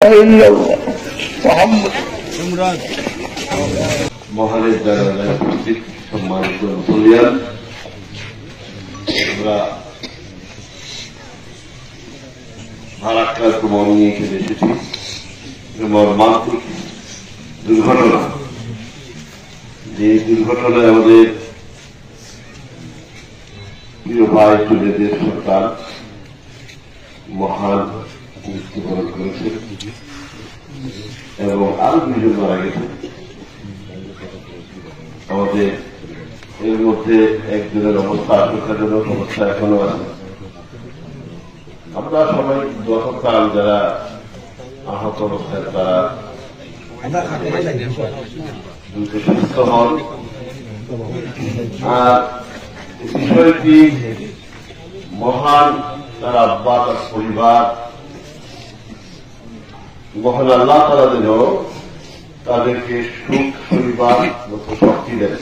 ইলাহা ইল্লাল্লাহ মুহাম্মদ মহানের জানাজায় উপস্থিত সম্মানিত মুসলিয়ান, আমরা ভারাক্রান্ত মন নিয়ে এখানে এসেছি। মর্মান্তিক দুর্ঘটনা, যে দুর্ঘটনায় আমাদের প্রিয় ভাই জুনেদের সরকার মহান মৃত্যুবরণ করেছে এবং আরো দুজন মারা গেছে। আমাদের এর মধ্যে একজনের অবস্থা আশঙ্কাজনক অবস্থা এখনো আছে। আমরা সবাই গতকাল যারা আহত অবস্থায় তারা দ্রুত সুস্থ হন। আর বিষয়টি মহান তার আব্বা, তার পরিবার, মহান আল্লাহ তারা যেন তাদেরকে সুখ পরিবার মতো শক্তি দেন।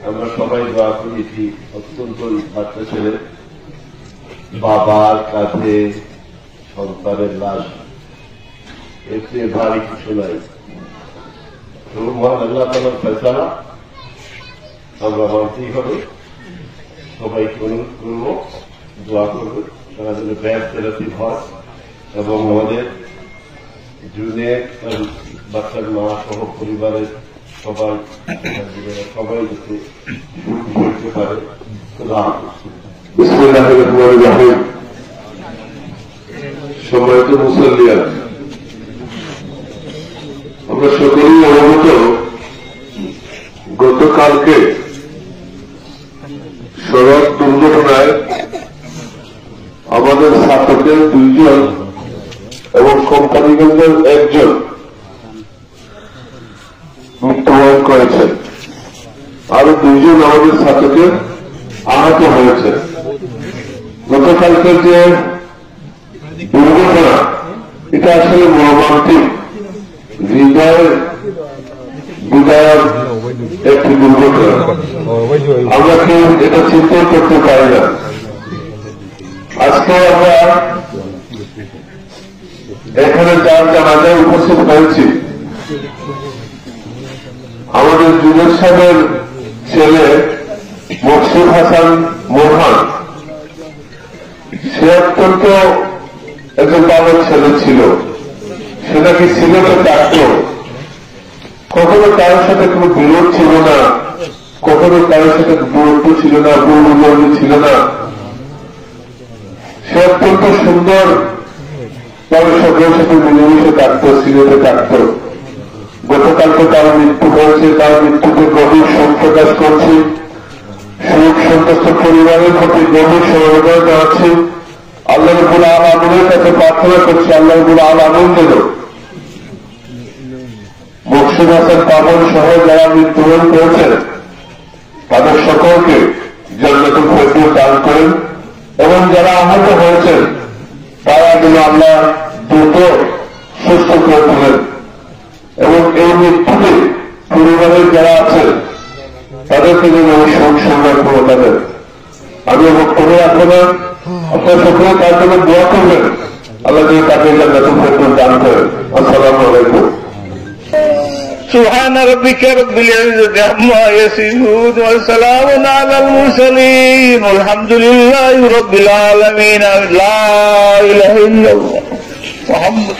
আমরা সবাই দোয়া করি। এটি অত্যন্ত বাচ্চা ছেলে, বাবার কাঁধে সন্তানের লাশ, এতে ভারী কিছু নাই। মহান আল্লাহ তাআলার ফয়সালা আমরা মানতেই হবে। সবাইকে অনুরোধ করব, দোয়া করবে তারা যেন ব্যাগ থেরাপি হয় এবং আমাদের জুনে বাচ্চার মা সহ পরিবারের সবাই সবাই যাতে করতে পারে। বিসমিল্লাহির রহমানির রহিম। সম্মানিত মুসল্লিয়ান, আমরা সকলেই অবগত, গতকালকে সড়ক দুর্ঘটনায় আমাদের ছাত্রদের 2 জন এবং কোম্পানিগঞ্জের 1 জন মৃত্যুবরণ করেছেন। আরো 2 জন আমাদের ছাত্রকে আহত হয়েছে। গতকালকের যে দুর্ঘটনা, এটা আসলে মর্মান্তিক, হৃদয় বিদায়ের একটি দুর্ঘটনা। আমরা কেউ এটা চিন্তা করতে পারি না। আজকে আমরা এখানে যার জানাজায় উপস্থিত হয়েছি, আমাদের জুনেদ সাহেবের ছেলে মকসুদ হাসান মোরহান। সে অত্যন্ত একজন ভালো ছেলে ছিল। সে নাকি সিলেটে থাকত, কখনো কারোর সাথে কোনো বিরোধ ছিল না, কখনো কারোর সাথে দূরত্ব ছিল না, বন্ধুবর্গ ছিল না। সে অত্যন্ত সুন্দর তাদের সকলের সাথে মিলেমিশে থাকত, সিলেটে থাকত। গতকালকে তার মৃত্যু হয়েছে। তার মৃত্যুতে গভীর শোক প্রকাশ করছি। শোক সন্তুষ্ট পরিবারের প্রতি গভীর সমবেদনা জানাচ্ছি। আল্লাহ রাব্বুল আলামিনের কাছে প্রার্থনা করছি, আল্লাহ রাব্বুল আলামিন যেন মকসুদ হাসান পাবন সহ যারা মৃত্যুবরণ করেছেন তাদের সকলকে জান্নাতুল ফেরদৌস দান করেন এবং যারা আহত হয়েছেন তারা যেন আল্লাহ দ্রুত সুস্থ করে তোলেন এবং এই মৃত্যুতে পরিবারের যারা আছেন তাদেরকে যেন শোক সংবাদ পৌঁছে দেন। আমি বক্তব্য রাখবো না, আপনার সকলে তার জন্য দোয়া করবেন, আল্লাহ যেন তাকে জান্নাতুল ফেরদৌস দান করেন। আসসালামু আলাইকুম। سبحان ربك رب العزة عما يصفون وسلام على المرسلين والحمد لله رب العالمين. لا إله إلا الله محمد